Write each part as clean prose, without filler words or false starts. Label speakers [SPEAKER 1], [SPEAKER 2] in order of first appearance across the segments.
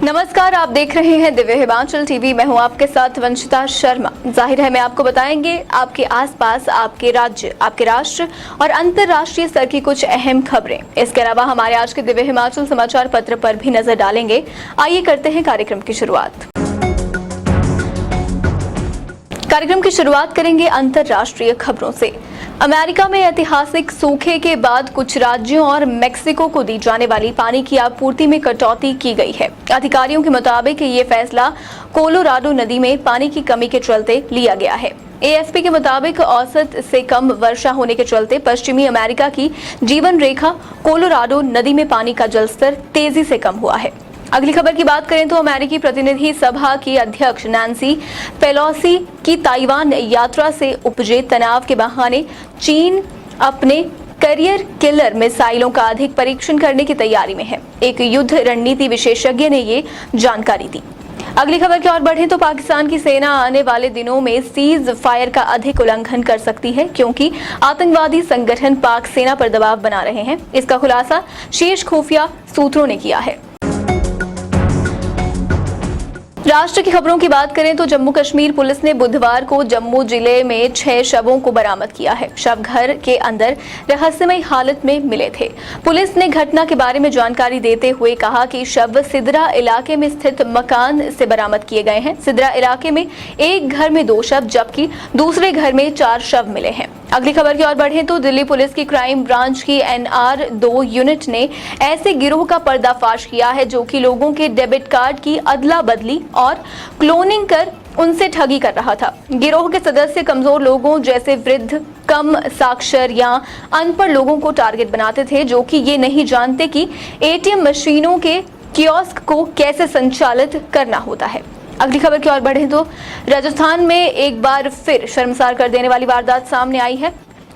[SPEAKER 1] नमस्कार, आप देख रहे हैं दिव्य हिमाचल टीवी। मैं हूं आपके साथ वंशिता शर्मा। जाहिर है मैं आपको बताएंगे आपके आसपास, आपके राज्य, आपके राष्ट्र और अंतर्राष्ट्रीय स्तर की कुछ अहम खबरें। इसके अलावा हमारे आज के दिव्य हिमाचल समाचार पत्र पर भी नजर डालेंगे। आइए करते हैं कार्यक्रम की शुरुआत। कार्यक्रम की शुरुआत करेंगे अंतर्राष्ट्रीय खबरों से। अमेरिका में ऐतिहासिक सूखे के बाद कुछ राज्यों और मेक्सिको को दी जाने वाली पानी की आपूर्ति में कटौती की गई है। अधिकारियों के मुताबिक ये फैसला कोलोराडो नदी में पानी की कमी के चलते लिया गया है। एएफपी के मुताबिक औसत से कम वर्षा होने के चलते पश्चिमी अमेरिका की जीवन रेखा कोलोराडो नदी में पानी का जलस्तर तेजी से कम हुआ है। अगली खबर की बात करें तो अमेरिकी प्रतिनिधि सभा की अध्यक्ष नैन्सी पेलोसी की ताइवान यात्रा से उपजे तनाव के बहाने चीन अपने करियर किलर मिसाइलों का अधिक परीक्षण करने की तैयारी में है। एक युद्ध रणनीति विशेषज्ञ ने ये जानकारी दी। अगली खबर की ओर बढ़ें तो पाकिस्तान की सेना आने वाले दिनों में सीज फायर का अधिक उल्लंघन कर सकती है, क्योंकि आतंकवादी संगठन पाक सेना पर दबाव बना रहे हैं। इसका खुलासा शीर्ष खुफिया सूत्रों ने किया है। राष्ट्र की खबरों की बात करें तो जम्मू कश्मीर पुलिस ने बुधवार को जम्मू जिले में 6 शवों को बरामद किया है। शव घर के अंदर रहस्यमय हालत में मिले थे। पुलिस ने घटना के बारे में जानकारी देते हुए कहा कि शव सिदरा इलाके में स्थित मकान से बरामद किए गए हैं। सिदरा इलाके में एक घर में 2 शव जबकि दूसरे घर में 4 शव मिले हैं। अगली खबर की ओर बढ़ें तो दिल्ली पुलिस की क्राइम ब्रांच की NR2 यूनिट ने ऐसे गिरोह का पर्दाफाश किया है जो कि लोगों के डेबिट कार्ड की अदला बदली और क्लोनिंग कर उनसे ठगी कर रहा था। गिरोह के सदस्य कमजोर लोगों जैसे वृद्ध, कम साक्षर या अनपढ़ लोगों को टारगेट बनाते थे, जो कि ये नहीं जानते कि ATM मशीनों के कियोस्क को कैसे संचालित करना होता है। अगली खबर की ओर बढ़ें तो राजस्थान में एक बार फिर शर्मसार कर देने वाली वारदात सामने आई है।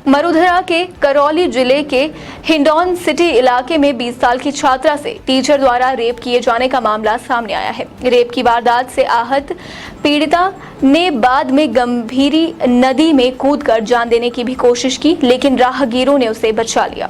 [SPEAKER 1] मरुधरा के करौली जिले के हिंडौन सिटी इलाके में 20 साल की छात्रा से टीचर द्वारा रेप किए जाने का मामला सामने आया है। रेप की वारदात से आहत पीड़िता ने बाद में गंभीरी नदी में कूदकर जान देने की भी कोशिश की, लेकिन राहगीरों ने उसे बचा लिया।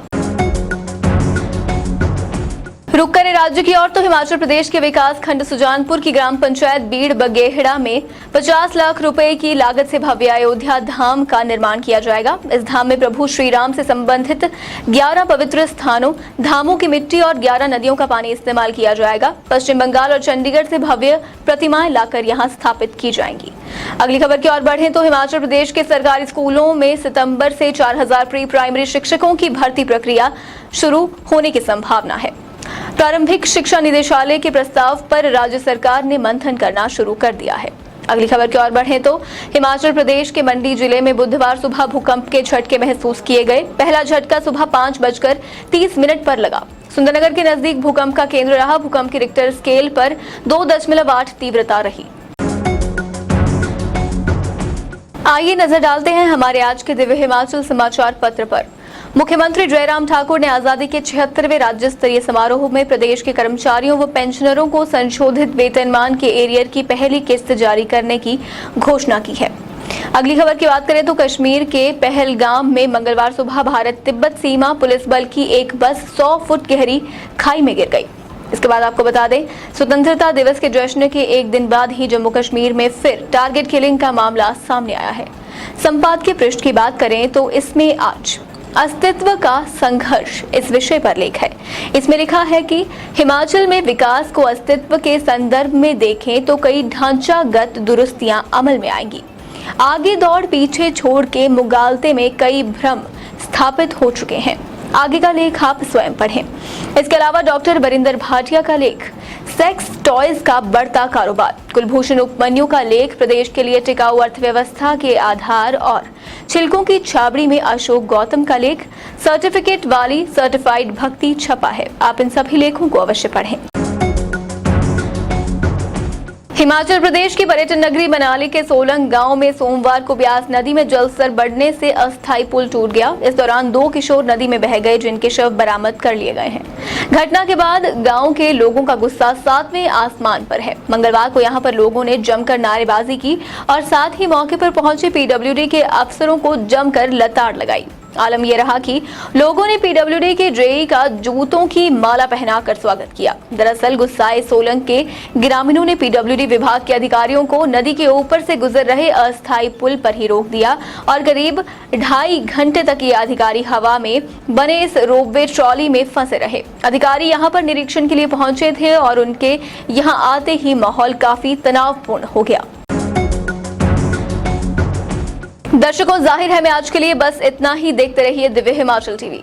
[SPEAKER 1] रुक करें राज्य की ओर तो हिमाचल प्रदेश के विकास खंड सुजानपुर की ग्राम पंचायत बीड़ बगेहड़ा में 50 लाख रुपए की लागत से भव्य अयोध्या धाम का निर्माण किया जाएगा। इस धाम में प्रभु श्री राम से संबंधित 11 पवित्र स्थानों, धामों की मिट्टी और 11 नदियों का पानी इस्तेमाल किया जाएगा। पश्चिम बंगाल और चंडीगढ़ से भव्य प्रतिमाएं लाकर यहां स्थापित की जाएंगी। अगली खबर की ओर बढ़ें तो हिमाचल प्रदेश के सरकारी स्कूलों में सितंबर से 4000 प्री प्राइमरी शिक्षकों की भर्ती प्रक्रिया शुरू होने की संभावना है। प्रारंभिक शिक्षा निदेशालय के प्रस्ताव पर राज्य सरकार ने मंथन करना शुरू कर दिया है। अगली खबर की ओर बढ़ें तो हिमाचल प्रदेश के मंडी जिले में बुधवार सुबह भूकंप के झटके महसूस किए गए। पहला झटका सुबह 5:30 पर लगा। सुंदरनगर के नजदीक भूकंप का केंद्र रहा। भूकंप की रिक्टर स्केल पर 2.8 तीव्रता रही। आइए नजर डालते हैं हमारे आज के दिव्य हिमाचल समाचार पत्र पर। मुख्यमंत्री जयराम ठाकुर ने आजादी के 76वें राज्य स्तरीय समारोह में प्रदेश के कर्मचारियों व पेंशनरों को संशोधित वेतनमान के एरियर की पहली किस्त जारी करने की घोषणा की है। अगली खबर की बात करें तो कश्मीर के पहलगाम में मंगलवार सुबह भारत तिब्बत सीमा पुलिस बल की एक बस 100 फुट गहरी खाई में गिर गई। इसके बाद आपको बता दें, स्वतंत्रता दिवस के जश्न के एक दिन बाद ही जम्मू कश्मीर में फिर टारगेट किलिंग का मामला सामने आया है। संपादकीय पृष्ठ की बात करें तो इसमें आज अस्तित्व का संघर्ष इस विषय पर लेख है। इसमें लिखा है कि हिमाचल में विकास को अस्तित्व के संदर्भ में देखें तो कई ढांचागत दुरुस्तियां अमल में आएंगी। आगे दौड़ पीछे छोड़ के मुगालते में कई भ्रम स्थापित हो चुके हैं। आगे का लेख आप स्वयं पढ़ें। इसके अलावा डॉक्टर बरिंदर भाटिया का लेख सेक्स टॉयज का बढ़ता कारोबार, कुलभूषण उपमन्यु का लेख प्रदेश के लिए टिकाऊ अर्थव्यवस्था के आधार और छिलकों की छाबड़ी में अशोक गौतम का लेख सर्टिफिकेट वाली सर्टिफाइड भक्ति छपा है। आप इन सभी लेखों को अवश्य पढ़ें। हिमाचल प्रदेश की पर्यटन नगरी मनाली के सोलंग गांव में सोमवार को ब्यास नदी में जलस्तर बढ़ने से अस्थायी पुल टूट गया। इस दौरान 2 किशोर नदी में बह गए, जिनके शव बरामद कर लिए गए हैं। घटना के बाद गांव के लोगों का गुस्सा 7वें आसमान पर है। मंगलवार को यहां पर लोगों ने जमकर नारेबाजी की और साथ ही मौके पर पहुंचे PWD के अफसरों को जमकर लताड़ लगाई। आलम यह रहा कि लोगों ने पीडब्ल्यूडी के जेई का जूतों की माला पहनाकर स्वागत किया। दरअसल गुस्साए सोलंग के ग्रामीणों ने पीडब्ल्यूडी विभाग के अधिकारियों को नदी के ऊपर से गुजर रहे अस्थायी पुल पर ही रोक दिया और करीब 2.5 घंटे तक ये अधिकारी हवा में बने इस रोपवे ट्रॉली में फंसे रहे। अधिकारी यहां पर निरीक्षण के लिए पहुंचे थे और उनके यहां आते ही माहौल काफी तनावपूर्ण हो गया। दर्शकों, जाहिर है मैं आज के लिए बस इतना ही। देखते रहिए दिव्य हिमाचल टीवी।